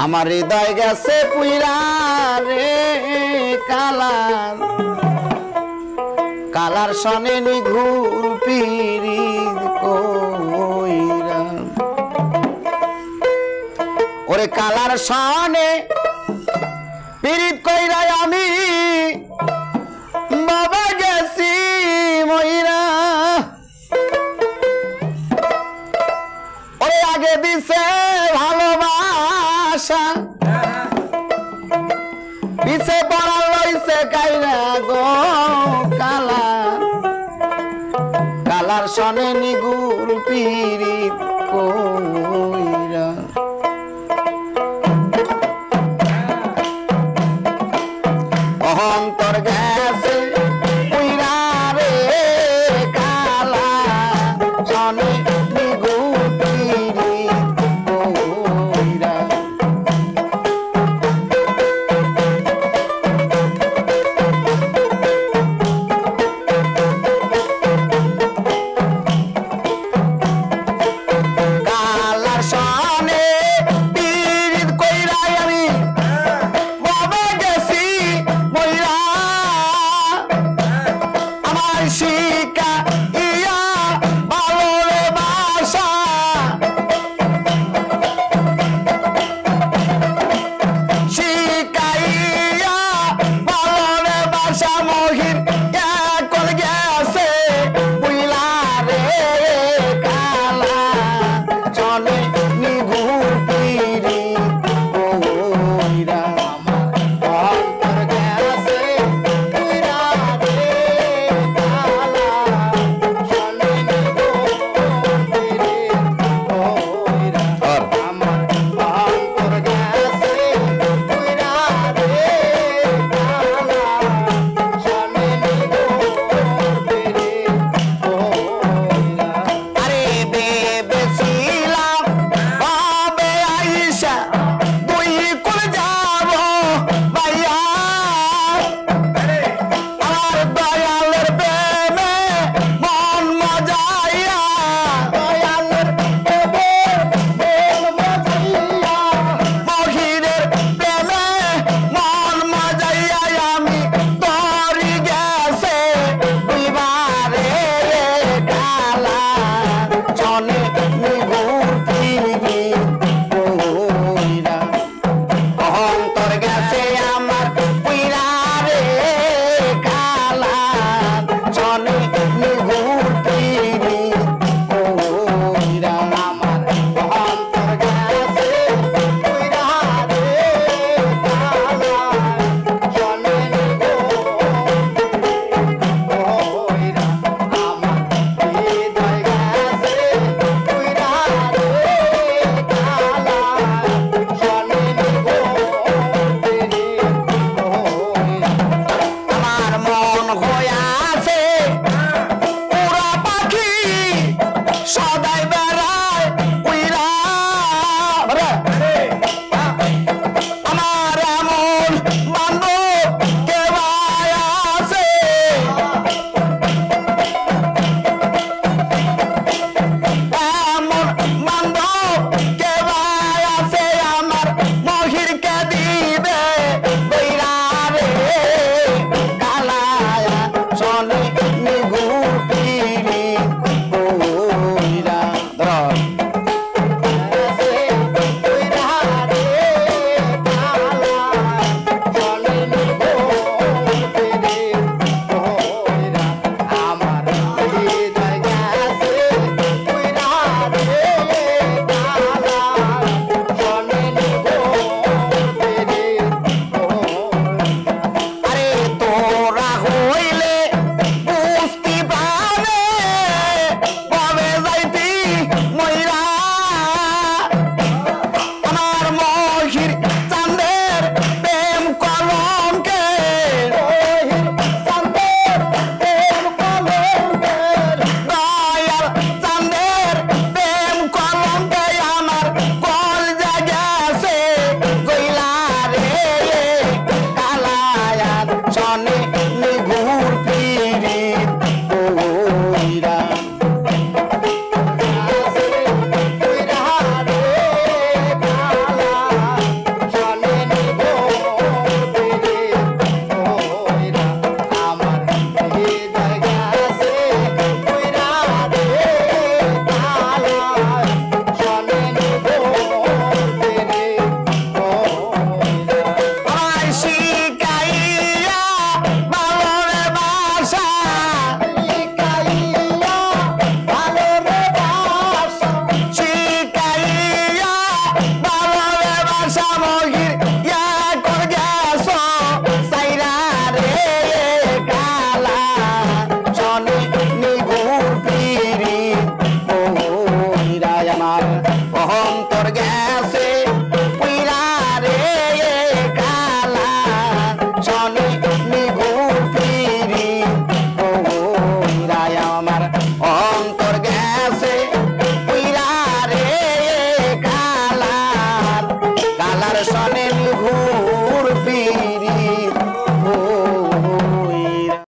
আমার হৃদয় গেছে পুইরা রে কালার কালার সনে নিঘুর পিরিত কইরা ওরে কালার সনে পিরিত কইরা আমি বাবা গেছি মইরা ওরে আগে দিছে ভালোবাসা পিছে পড়া লইছে কাইরা গো কালার কালার সনে নিগুর পিরিত কইরা অন্তর গেছে পুইরা রে কালার সনে নিগুর পিরিত কইরা মহির ইয়া কর গেছো সাইরা রে কালা শনি নিগুর পিরি কইরা আমার অন্তর গেছে পুইরা রে কালা শনি নিগুর পিরি কইরা আমার অন্তর গেছে পুইরা রে কালার কালার শনি